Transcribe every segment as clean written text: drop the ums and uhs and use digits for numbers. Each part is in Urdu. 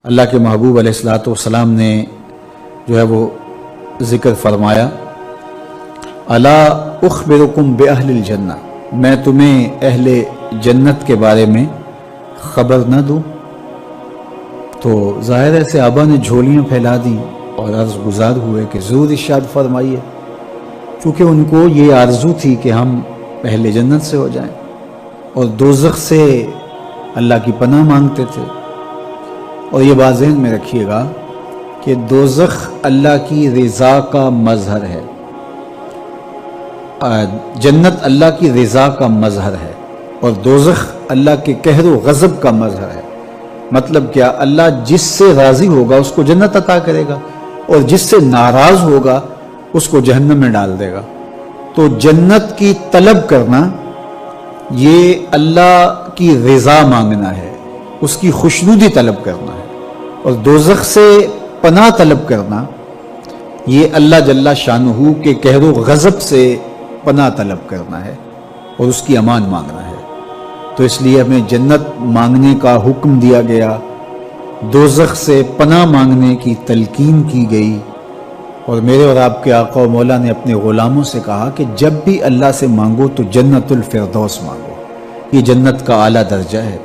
اللہ کے محبوب علیہ الصلوۃ والسلام نے جو ہے وہ ذکر فرمایا، الا اخبرکم باہل الجنہ، میں تمہیں اہل جنت کے بارے میں خبر نہ دوں؟ تو ظاہر ہے صحابہ نے جھولیاں پھیلا دیں اور عرض گزار ہوئے کہ ضرور ارشاد فرمائیے، چونکہ ان کو یہ آرزو تھی کہ ہم اہل جنت سے ہو جائیں اور دوزخ سے اللہ کی پناہ مانگتے تھے۔ اور یہ بات ذہن میں رکھیے گا کہ دوزخ اللہ کی رضا کا مظہر ہے، جنت اللہ کی رضا کا مظہر ہے اور دوزخ اللہ کے قہر و غضب کا مظہر ہے۔ مطلب کیا؟ اللہ جس سے راضی ہوگا اس کو جنت عطا کرے گا اور جس سے ناراض ہوگا اس کو جہنم میں ڈال دے گا۔ تو جنت کی طلب کرنا یہ اللہ کی رضا مانگنا ہے، اس کی خوشنودی طلب کرنا ہے، اور دوزخ سے پناہ طلب کرنا یہ اللہ جل شانہ کے قہر و غضب سے پناہ طلب کرنا ہے اور اس کی امان مانگنا ہے۔ تو اس لیے ہمیں جنت مانگنے کا حکم دیا گیا، دوزخ سے پناہ مانگنے کی تلقین کی گئی، اور میرے اور آپ کے آقا و مولا نے اپنے غلاموں سے کہا کہ جب بھی اللہ سے مانگو تو جنت الفردوس مانگو، یہ جنت کا اعلیٰ درجہ ہے۔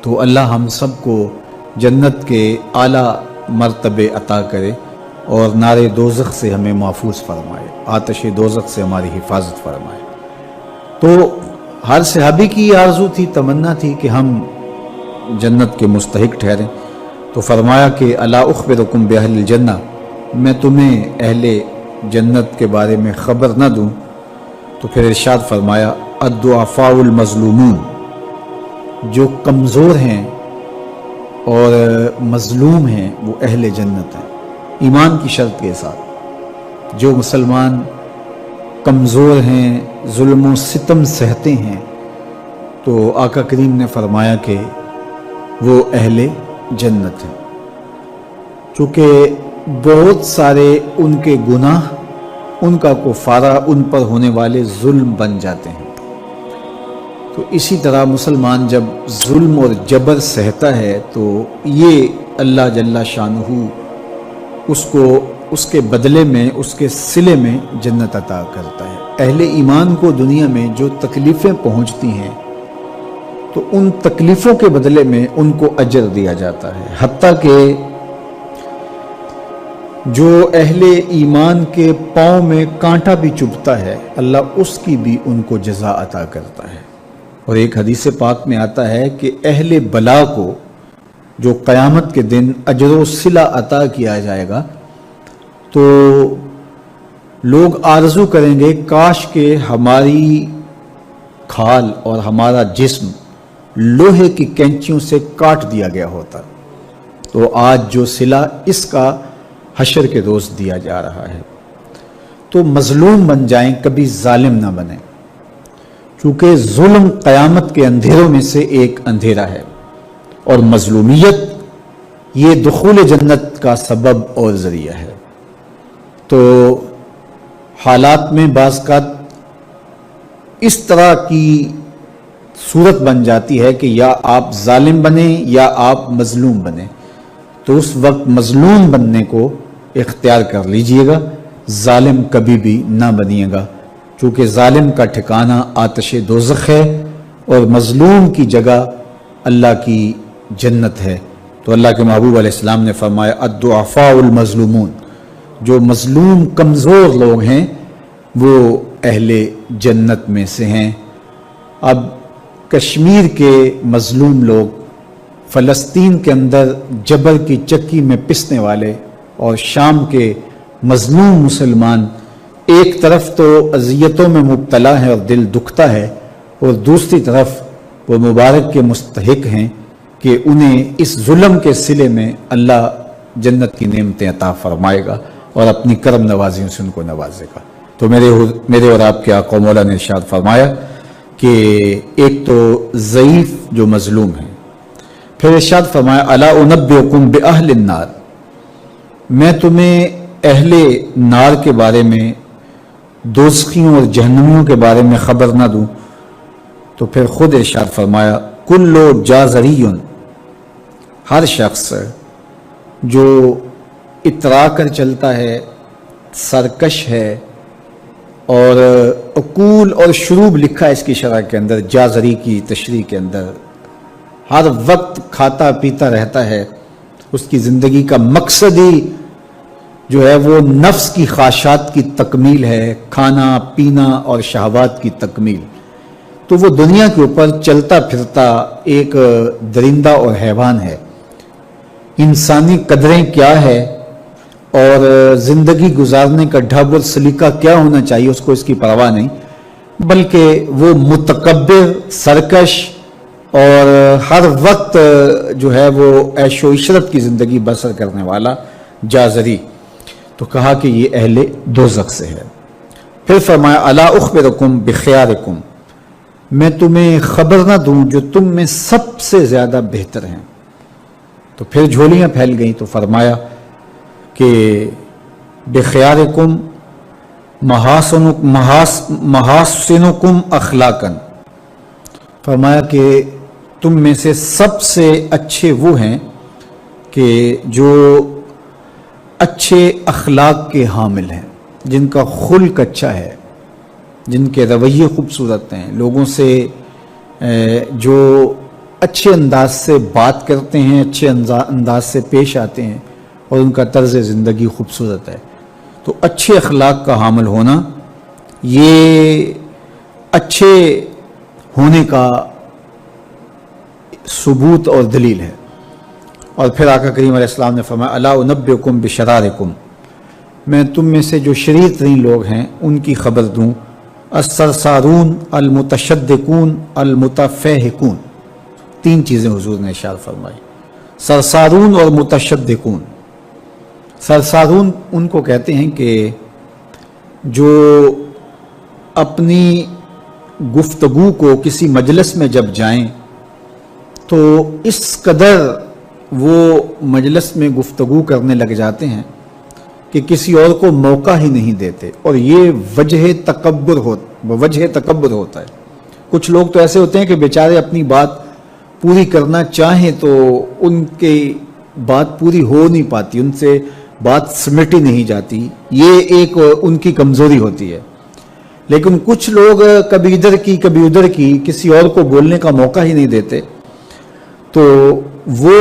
تو اللہ ہم سب کو جنت کے اعلیٰ مرتبے عطا کرے اور نار دوزخ سے ہمیں محفوظ فرمائے، آتش دوزخ سے ہماری حفاظت فرمائے۔ تو ہر صحابی کی یہ آرزو تھی، تمنا تھی کہ ہم جنت کے مستحق ٹھہریں۔ تو فرمایا کہ الا اخبرکم باہل الجنہ، میں تمہیں اہل جنت کے بارے میں خبر نہ دوں؟ تو پھر ارشاد فرمایا الضعفاء المظلومون، جو کمزور ہیں اور مظلوم ہیں وہ اہل جنت ہیں، ایمان کی شرط کے ساتھ۔ جو مسلمان کمزور ہیں، ظلم و ستم سہتے ہیں، تو آقا کریم نے فرمایا کہ وہ اہل جنت ہیں، چونکہ بہت سارے ان کے گناہ، ان کا کفارہ ان پر ہونے والے ظلم بن جاتے ہیں۔ تو اسی طرح مسلمان جب ظلم اور جبر سہتا ہے تو یہ اللہ جل شانہ اس کو اس کے بدلے میں، اس کے صلے میں جنت عطا کرتا ہے۔ اہل ایمان کو دنیا میں جو تکلیفیں پہنچتی ہیں تو ان تکلیفوں کے بدلے میں ان کو اجر دیا جاتا ہے، حتیٰ کہ جو اہل ایمان کے پاؤں میں کانٹا بھی چبھتا ہے اللہ اس کی بھی ان کو جزا عطا کرتا ہے۔ اور ایک حدیث پاک میں آتا ہے کہ اہل بلا کو جو قیامت کے دن اجر و صلہ عطا کیا جائے گا تو لوگ آرزو کریں گے کاش کہ ہماری کھال اور ہمارا جسم لوہے کی کینچیوں سے کاٹ دیا گیا ہوتا، تو آج جو صلہ اس کا حشر کے روز دیا جا رہا ہے۔ تو مظلوم بن جائیں، کبھی ظالم نہ بنیں، چونکہ ظلم قیامت کے اندھیروں میں سے ایک اندھیرا ہے، اور مظلومیت یہ دخول جنت کا سبب اور ذریعہ ہے۔ تو حالات میں بعض اوقات اس طرح کی صورت بن جاتی ہے کہ یا آپ ظالم بنیں یا آپ مظلوم بنیں، تو اس وقت مظلوم بننے کو اختیار کر لیجئے گا، ظالم کبھی بھی نہ بنیے گا، چونکہ ظالم کا ٹھکانہ آتش دوزخ ہے اور مظلوم کی جگہ اللہ کی جنت ہے۔ تو اللہ کے محبوب علیہ السلام نے فرمایا الضعفاء المظلومون، جو مظلوم کمزور لوگ ہیں وہ اہل جنت میں سے ہیں۔ اب کشمیر کے مظلوم لوگ، فلسطین کے اندر جبر کی چکی میں پسنے والے، اور شام کے مظلوم مسلمان ایک طرف تو اذیتوں میں مبتلا ہے اور دل دکھتا ہے، اور دوسری طرف وہ مبارک کے مستحق ہیں کہ انہیں اس ظلم کے صلے میں اللہ جنت کی نعمتیں عطا فرمائے گا اور اپنی کرم نوازیوں سے ان کو نوازے گا۔ تو میرے اور آپ کے آقا مولا نے ارشاد فرمایا کہ ایک تو ضعیف جو مظلوم ہیں، پھر ارشاد فرمایا الا انبئکم باہل النار، میں تمہیں اہل نار کے بارے میں، دوزخیوں اور جہنمیوں کے بارے میں خبر نہ دوں؟ تو پھر خود ارشاد فرمایا کل جازری، ہر شخص جو اترا کر چلتا ہے، سرکش ہے، اور عقول اور شروب لکھا ہے اس کی شرح کے اندر، جازری کی تشریح کے اندر، ہر وقت کھاتا پیتا رہتا ہے، اس کی زندگی کا مقصد ہی جو ہے وہ نفس کی خواہشات کی تکمیل ہے، کھانا پینا اور شہوات کی تکمیل، تو وہ دنیا کے اوپر چلتا پھرتا ایک درندہ اور حیوان ہے۔ انسانی قدریں کیا ہے اور زندگی گزارنے کا ڈھب اور سلیقہ کیا ہونا چاہیے اس کو اس کی پرواہ نہیں، بلکہ وہ متکبر، سرکش اور ہر وقت جو ہے وہ عیش و عشرت کی زندگی بسر کرنے والا جازری۔ تو کہا کہ یہ اہل دوزخ سے ہے۔ پھر فرمایا الا اخبرکم بخیارکم، میں تمہیں خبر نہ دوں جو تم میں سب سے زیادہ بہتر ہیں۔ تو پھر جھولیاں پھیل گئیں، تو فرمایا کہ بخیارکم محاسنکم اخلاقاً، فرمایا کہ تم میں سے سب سے اچھے وہ ہیں کہ جو اچھے اخلاق کے حامل ہیں، جن کا خلق اچھا ہے، جن کے رویے خوبصورت ہیں، لوگوں سے جو اچھے انداز سے بات کرتے ہیں، اچھے انداز سے پیش آتے ہیں، اور ان کا طرز زندگی خوبصورت ہے۔ تو اچھے اخلاق کا حامل ہونا یہ اچھے ہونے کا ثبوت اور دلیل ہے۔ اور پھر آقا کریم علیہ السلام نے فرمایا الا انبئکم بشرارکم، میں تم میں سے جو شریر ترین لوگ ہیں ان کی خبر دوں، السرسارون المتشدقون المتفہقون، تین چیزیں حضور نے ارشاد فرمائی، سرسارون اور متشدقون۔ سرسارون ان کو کہتے ہیں کہ جو اپنی گفتگو کو کسی مجلس میں جب جائیں تو اس قدر وہ مجلس میں گفتگو کرنے لگ جاتے ہیں کہ کسی اور کو موقع ہی نہیں دیتے، اور یہ وجہ تکبر ہوتا ہے۔ کچھ لوگ تو ایسے ہوتے ہیں کہ بیچارے اپنی بات پوری کرنا چاہیں تو ان کی بات پوری ہو نہیں پاتی، ان سے بات سمٹی نہیں جاتی، یہ ایک ان کی کمزوری ہوتی ہے۔ لیکن کچھ لوگ کبھی ادھر کی کبھی ادھر کی، کسی اور کو بولنے کا موقع ہی نہیں دیتے، تو وہ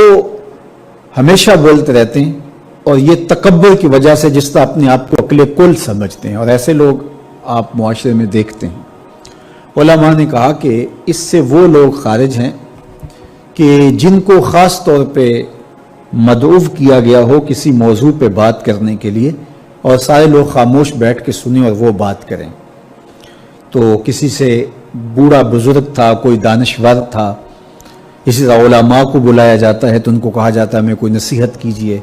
ہمیشہ بولتے رہتے ہیں، اور یہ تکبر کی وجہ سے جس طرح اپنے آپ کو عقل کل سمجھتے ہیں، اور ایسے لوگ آپ معاشرے میں دیکھتے ہیں۔ علماء نے کہا کہ اس سے وہ لوگ خارج ہیں کہ جن کو خاص طور پہ مدعو کیا گیا ہو کسی موضوع پہ بات کرنے کے لیے، اور سارے لوگ خاموش بیٹھ کے سنیں اور وہ بات کریں۔ تو کسی سے بوڑھا بزرگ تھا، کوئی دانشور تھا، اسی طرح علماء کو بلایا جاتا ہے تو ان کو کہا جاتا ہے ہمیں کوئی نصیحت کیجئے،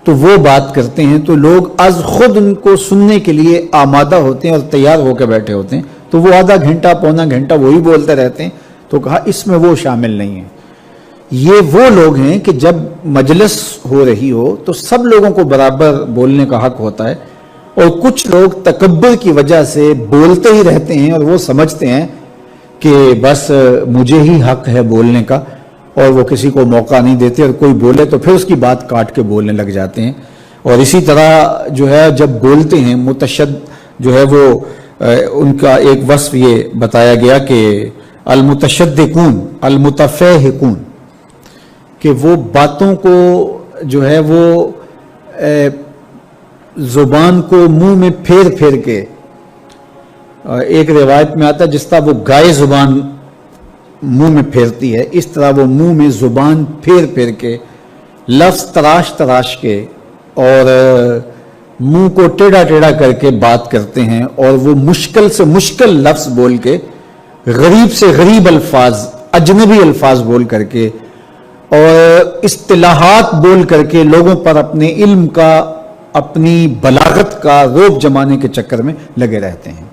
تو وہ بات کرتے ہیں، تو لوگ از خود ان کو سننے کے لیے آمادہ ہوتے ہیں اور تیار ہو کے بیٹھے ہوتے ہیں، تو وہ آدھا گھنٹہ پونا گھنٹہ وہی بولتے رہتے ہیں۔ تو کہا اس میں وہ شامل نہیں ہے۔ یہ وہ لوگ ہیں کہ جب مجلس ہو رہی ہو تو سب لوگوں کو برابر بولنے کا حق ہوتا ہے، اور کچھ لوگ تکبر کی وجہ سے بولتے ہی رہتے ہیں، اور وہ سمجھتے ہیں کہ بس مجھے ہی حق ہے بولنے کا، اور وہ کسی کو موقع نہیں دیتے، اور کوئی بولے تو پھر اس کی بات کاٹ کے بولنے لگ جاتے ہیں۔ اور اسی طرح جو ہے جب بولتے ہیں متشد جو ہے وہ ان کا ایک وصف یہ بتایا گیا کہ المتشدقون المتفہقون، کہ وہ باتوں کو جو ہے وہ زبان کو منہ میں پھیر پھیر کے، ایک روایت میں آتا ہے جس طرح وہ گائے زبان منہ میں پھیرتی ہے، اس طرح وہ منہ میں زبان پھیر پھیر کے، لفظ تراش تراش کے، اور منہ کو ٹیڑھا ٹیڑھا کر کے بات کرتے ہیں، اور وہ مشکل سے مشکل لفظ بول کے، غریب سے غریب الفاظ، اجنبی الفاظ بول کر کے، اور اصطلاحات بول کر کے لوگوں پر اپنے علم کا، اپنی بلاغت کا روب جمانے کے چکر میں لگے رہتے ہیں۔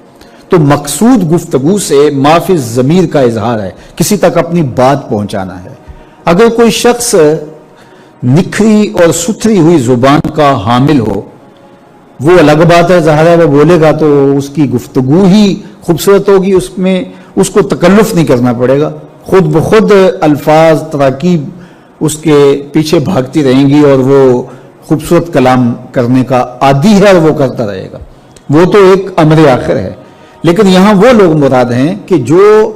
تو مقصود گفتگو سے معافی ضمیر کا اظہار ہے، کسی تک اپنی بات پہنچانا ہے۔ اگر کوئی شخص نکھری اور ستھری ہوئی زبان کا حامل ہو، وہ الگ بات ہے، ظاہر ہے وہ بولے گا تو اس کی گفتگو ہی خوبصورت ہوگی، اس میں اس کو تکلف نہیں کرنا پڑے گا، خود بخود الفاظ، تراکیب اس کے پیچھے بھاگتی رہیں گی اور وہ خوبصورت کلام کرنے کا عادی ہے اور وہ کرتا رہے گا. وہ تو ایک امر آخر ہے. لیکن یہاں وہ لوگ مراد ہیں کہ جو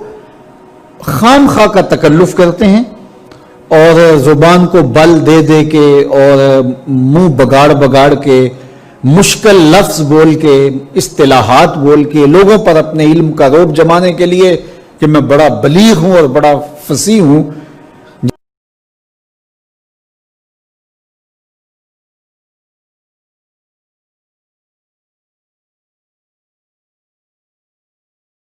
خام خواہ کا تکلف کرتے ہیں اور زبان کو بل دے دے کے اور منہ بگاڑ بگاڑ کے مشکل لفظ بول کے اصطلاحات بول کے لوگوں پر اپنے علم کا روب جمانے کے لیے کہ میں بڑا بلیغ ہوں اور بڑا فصیح ہوں